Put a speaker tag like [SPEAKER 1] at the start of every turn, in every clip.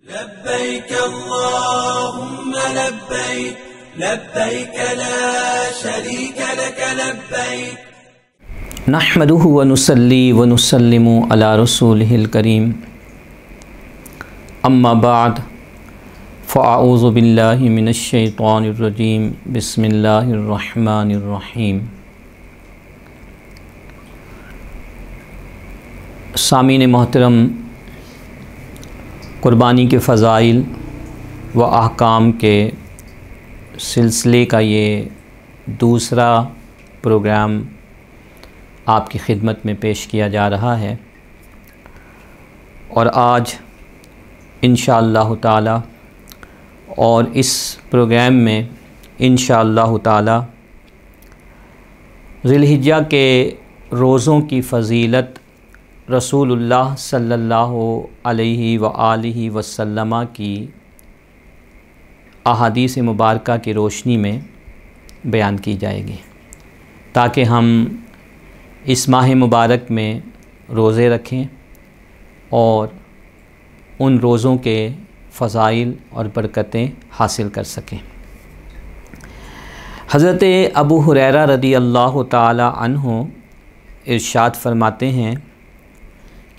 [SPEAKER 1] لبيك اللهم لبيك لبيك لا شريك لك لبيك
[SPEAKER 2] نحمده ونصلي ونسلم على رسوله الكريم اما بعد فاعوذ بالله من الشیطان الرجیم بسم اللہ الرحمن الرحیم۔ سامعین محترم، قربانی کے فضائل و احکام کے سلسلے کا یہ دوسرا پروگرام آپ کی خدمت میں پیش کیا جا رہا ہے، اور آج انشاءاللہ تعالی اور اس پروگرام میں انشاءاللہ تعالی ذی الحجہ کے روزوں کی فضیلت رسول اللہ صلی اللہ علیہ وآلہ وسلم کی احادیث مبارکہ کی روشنی میں بیان کی جائے گی، تاکہ ہم اس ماہ مبارک میں روزے رکھیں اور ان روزوں کے فضائل اور برکتیں حاصل کر سکیں۔ حضرت ابو ہریرہ رضی اللہ تعالی عنہ ارشاد فرماتے ہیں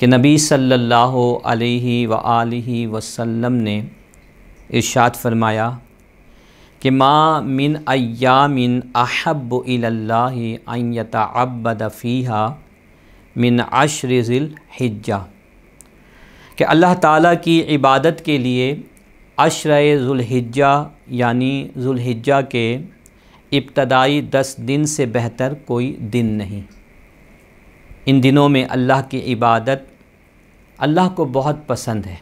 [SPEAKER 2] کہ نبی صلی اللہ علیہ وآلہ وسلم نے ارشاد فرمایا کہ ما من ایام احب الی اللہ ان یتعبد فیہا من عشر ذی الحجہ، کہ اللہ تعالیٰ کی عبادت کے لیے عشرہ ذو الحجہ یعنی ذو الحجہ کے ابتدائی 10 دن سے بہتر کوئی دن نہیں۔ ان دنوں میں اللہ کی عبادت اللہ کو بہت پسند ہے۔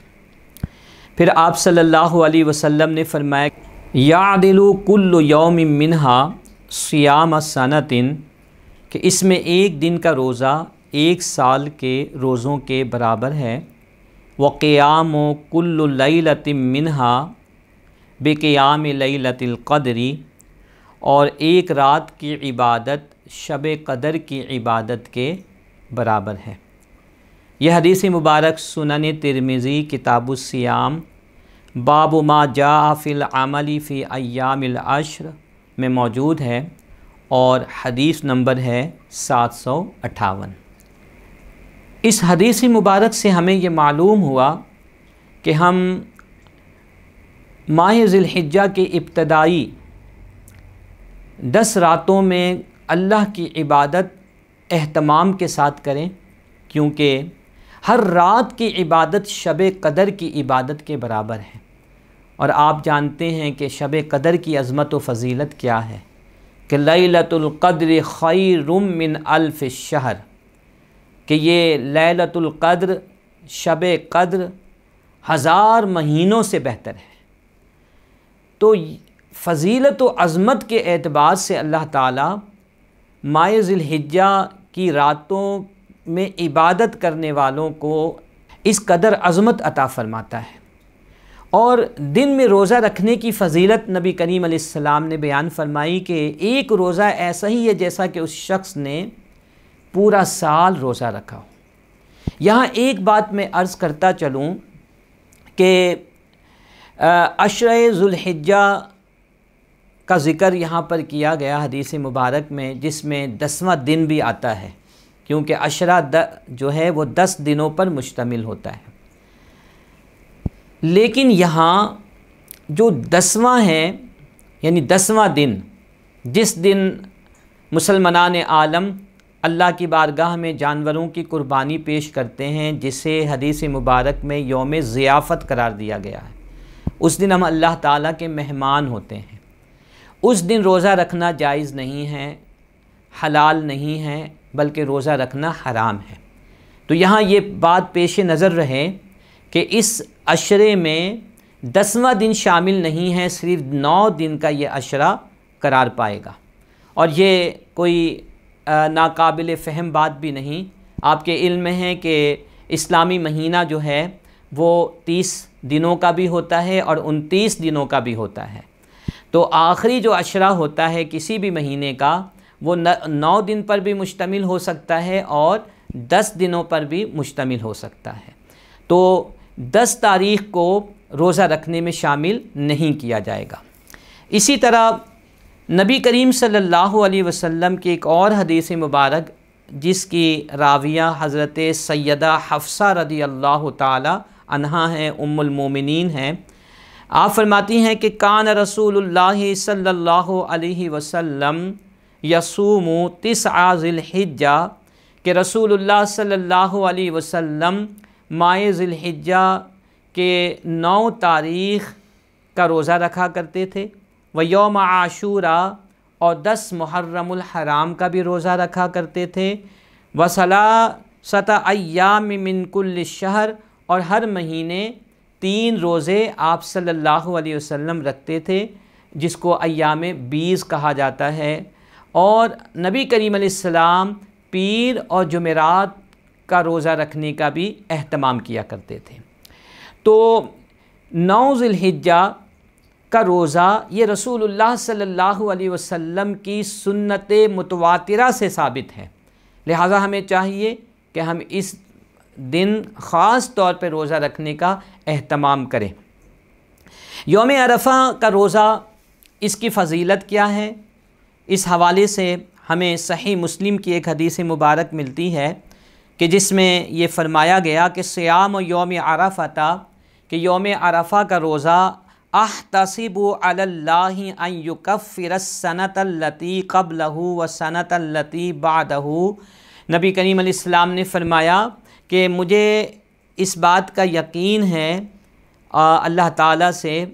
[SPEAKER 2] پھر آپ صلی اللہ علیہ وسلم نے فرمایا یعدل کل یوم منہا صیام سنۃ، کہ اس میں ایک دن کا روزہ 1 سال کے روزوں کے برابر ہے۔ وقیام کل لیلۃ منہا بقیام لیلۃ القدر، اور ایک رات کی عبادت شب قدر کی عبادت کے برابر ہے۔ یہ حدیث مبارک سنن ترمذی کتاب الصیام باب ما جاء فی العمل فی ایام العشر میں موجود ہے، اور حدیث نمبر ہے 758۔ اس حدیث مبارک سے ہمیں یہ معلوم ہوا کہ ہم ماہ ذی الحجہ کے ابتدائی 10 راتوں میں اللہ کی عبادت اہتمام کے ساتھ کریں، کیونکہ ہر رات کی عبادت شب قدر کی عبادت کے برابر ہے۔ اور آپ جانتے ہیں کہ شب قدر کی عظمت و فضیلت کیا ہے، کہ لیلۃ القدر خیر من الف شہر، کہ یہ لیلۃ القدر شب قدر 1000 مہینوں سے بہتر ہے۔ تو فضیلت و عظمت کے اعتبار سے اللہ تعالیٰ ماہ ذی الحجہ کی راتوں میں عبادت کرنے والوں کو اس قدر عظمت عطا فرماتا ہے۔ اور دن میں روزہ رکھنے کی فضیلت نبی کریم علیہ السلام نے بیان فرمائی کہ ایک روزہ ایسا ہی ہے جیسا کہ اس شخص نے پورا سال روزہ رکھا ہو۔ یہاں ایک بات میں عرض کرتا چلوں کہ عشرہ ذو الحجہ کا ذکر یہاں پر کیا گیا حدیث مبارک میں، جس میں 10واں دن بھی آتا ہے، کیونکہ عشرہ جو ہے وہ 10 دنوں پر مشتمل ہوتا ہے۔ لیکن یہاں جو 10واں ہے یعنی 10واں دن، جس دن مسلمان عالم اللہ کی بارگاہ میں جانوروں کی قربانی پیش کرتے ہیں، جسے حدیث مبارک میں یوم ضیافت قرار دیا گیا ہے، اس دن ہم اللہ تعالیٰ کے مہمان ہوتے ہیں۔ اس دن روزہ رکھنا جائز نہیں ہے، حلال نہیں ہے، بلکہ روزہ رکھنا حرام ہے۔ تو یہاں یہ بات پیش نظر رہے کہ اس عشرے میں 10واں دن شامل نہیں ہے، صرف 9 دن کا یہ عشرہ قرار پائے گا۔ اور یہ کوئی ناقابل فہم بات بھی نہیں۔ آپ کے علم میں ہے کہ اسلامی مہینہ جو ہے وہ 30 دنوں کا بھی ہوتا ہے اور 29 دنوں کا بھی ہوتا ہے۔ تو آخری جو عشرہ ہوتا ہے کسی بھی مہینے کا، وہ 9 دن پر بھی مشتمل ہو سکتا ہے اور 10 دنوں پر بھی مشتمل ہو سکتا ہے۔ تو 10 تاریخ کو روزہ رکھنے میں شامل نہیں کیا جائے گا۔ اسی طرح نبی کریم صلی اللہ علیہ وسلم کی ایک اور حدیث مبارک جس کی راویہ حضرت سیدہ حفصہ رضی اللہ تعالی عنہا ہیں، ام المومنین ہیں، آپ فرماتی ہیں کہ کان رسول اللہ صلی اللہ علیہ وسلم یصوم 9 ذی الحجہ، کہ رسول اللہ صلی اللہ علیہ وسلم ماہ ذی الحجہ کے 9 تاریخ کا روزہ رکھا کرتے تھے، و یوم عاشوراء اور 10 محرم الحرام کا بھی روزہ رکھا کرتے تھے، و ثلاثۃ ایام من کل شہر، اور ہر مہینے 3 روزے آپ صلی اللہ علیہ وسلم رکھتے تھے جس کو ایام بیز کہا جاتا ہے، اور نبی کریم علیہ السلام پیر اور جمعرات کا روزہ رکھنے کا بھی اہتمام کیا کرتے تھے۔ تو 9 ذی الحجہ کا روزہ یہ رسول اللہ صلی اللہ علیہ وسلم کی سنت متواترہ سے ثابت ہے، لہٰذا ہمیں چاہیے کہ ہم اس دن خاص طور پہ روزہ رکھنے کا اہتمام کریں۔ یوم عرفہ کا روزہ، اس کی فضیلت کیا ہے؟ اس حوالے سے ہمیں صحیح مسلم کی ایک حدیث مبارک ملتی ہے کہ جس میں یہ فرمایا گیا کہ صیام یوم عرفہ، کہ یوم عرفہ کا روزہ احتسب علی اللہ ان یکفر السنۃ التی قبلہ والسنۃ التی بعدہ، نبی کریم علیہ السلام نے فرمایا کہ مجھے اس بات کا یقین ہے اللہ تعالیٰ سے،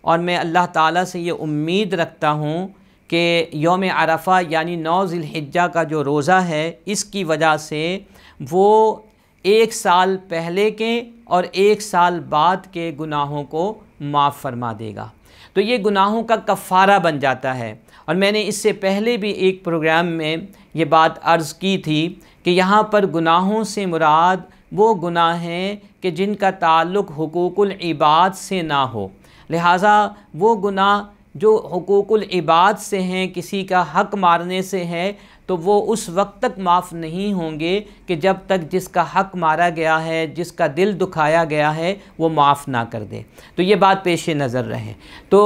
[SPEAKER 2] اور میں اللہ تعالیٰ سے یہ امید رکھتا ہوں کہ یوم عرفہ یعنی 9 ذی الحجہ کا جو روزہ ہے، اس کی وجہ سے وہ 1 سال پہلے کے اور 1 سال بعد کے گناہوں کو معاف فرما دے گا۔ تو یہ گناہوں کا کفارہ بن جاتا ہے، اور میں نے اس سے پہلے بھی ایک پروگرام میں یہ بات عرض کی تھی کہ یہاں پر گناہوں سے مراد وہ گناہ ہیں کہ جن کا تعلق حقوق العباد سے نہ ہو، لہٰذا وہ گناہ جو حقوق العباد سے ہیں، کسی کا حق مارنے سے ہے، تو وہ اس وقت تک معاف نہیں ہوں گے کہ جب تک جس کا حق مارا گیا ہے، جس کا دل دکھایا گیا ہے، وہ معاف نہ کر دے۔ تو یہ بات پیش نظر رہے۔ تو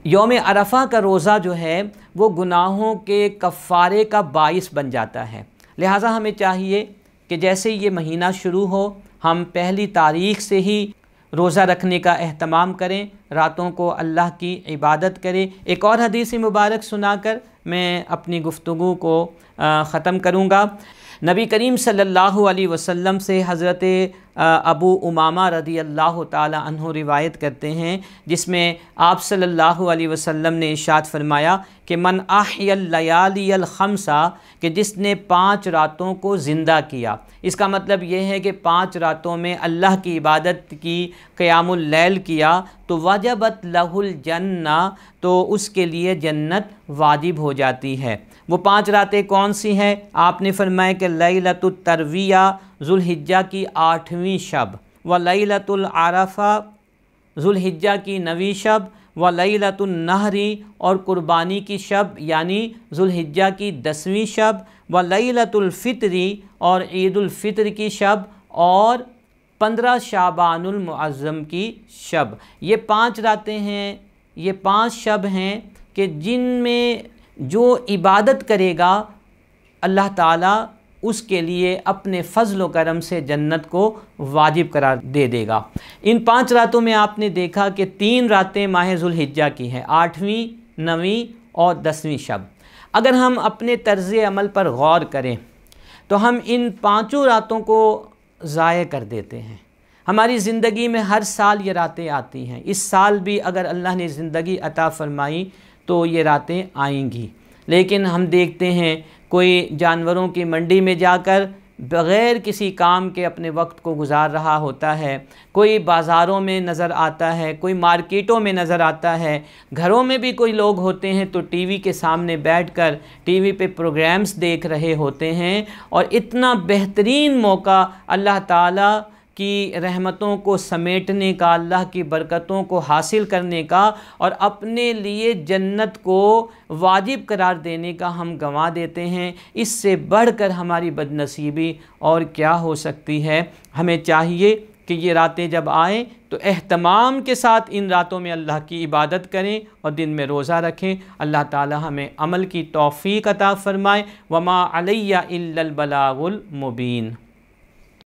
[SPEAKER 2] یوم عرفہ کا روزہ جو ہے وہ گناہوں کے کفارے کا باعث بن جاتا ہے، لہٰذا ہمیں چاہیے کہ جیسے یہ مہینہ شروع ہو ہم پہلی تاریخ سے ہی روزہ رکھنے کا اہتمام کریں، راتوں کو اللہ کی عبادت کریں۔ ایک اور حدیث مبارک سنا کر میں اپنی گفتگو کو ختم کروں گا۔ نبی کریم صلی اللہ علیہ وسلم سے حضرت ابو امامہ رضی اللہ تعالی عنہ روایت کرتے ہیں، جس میں آپ صلی اللہ علیہ وسلم نے ارشاد فرمایا کہ من احیی اللیالی الخمسہ، کہ جس نے 5 راتوں کو زندہ کیا، اس کا مطلب یہ ہے کہ 5 راتوں میں اللہ کی عبادت کی، قیام اللیل کیا، تو وجبت لہ الجنہ، تو اس کے لیے جنت واجب ہو جاتی ہے۔ وہ 5 راتیں کون سی ہیں؟ آپ نے فرمایا کہ لیلۃ الترویہ، ذوالحجہ کی 8ویں شب، و لیلۃ العرفہ، ذوالحجہ کی 9ویں شب، و لیلۃ النحر، اور قربانی کی شب یعنی ذوالحجہ کی 10ویں شب، و لیلۃ الفطر، اور عید الفطر کی شب، اور 15 شعبان المعظم کی شب۔ یہ 5 راتیں ہیں، یہ 5 شب ہیں کہ جن میں جو عبادت کرے گا اللہ تعالیٰ اس کے لیے اپنے فضل و کرم سے جنت کو واجب قرار دے گا۔ ان 5 راتوں میں آپ نے دیکھا کہ 3 راتیں ماہ ذوالحجہ کی ہیں، 8ویں، 9ویں اور 10ویں شب۔ اگر ہم اپنے طرز عمل پر غور کریں تو ہم ان 5 راتوں کو ضائع کر دیتے ہیں۔ ہماری زندگی میں ہر سال یہ راتیں آتی ہیں، اس سال بھی اگر اللہ نے زندگی عطا فرمائی تو یہ راتیں آئیں گی، لیکن ہم دیکھتے ہیں کوئی جانوروں کی منڈی میں جا کر بغیر کسی کام کے اپنے وقت کو گزار رہا ہوتا ہے، کوئی بازاروں میں نظر آتا ہے، کوئی مارکیٹوں میں نظر آتا ہے، گھروں میں بھی کوئی لوگ ہوتے ہیں تو ٹی وی کے سامنے بیٹھ کر ٹی وی پہ پروگرامز دیکھ رہے ہوتے ہیں، اور اتنا بہترین موقع اللہ تعالیٰ کی رحمتوں کو سمیٹنے کا، اللہ کی برکتوں کو حاصل کرنے کا اور اپنے لیے جنت کو واجب قرار دینے کا ہم گنوا دیتے ہیں۔ اس سے بڑھ کر ہماری بدنصیبی اور کیا ہو سکتی ہے؟ ہمیں چاہیے کہ یہ راتیں جب آئیں تو اہتمام کے ساتھ ان راتوں میں اللہ کی عبادت کریں اور دن میں روزہ رکھیں۔ اللہ تعالی ہمیں عمل کی توفیق عطا فرمائے۔ وما علیہ الا البلاغ المبین۔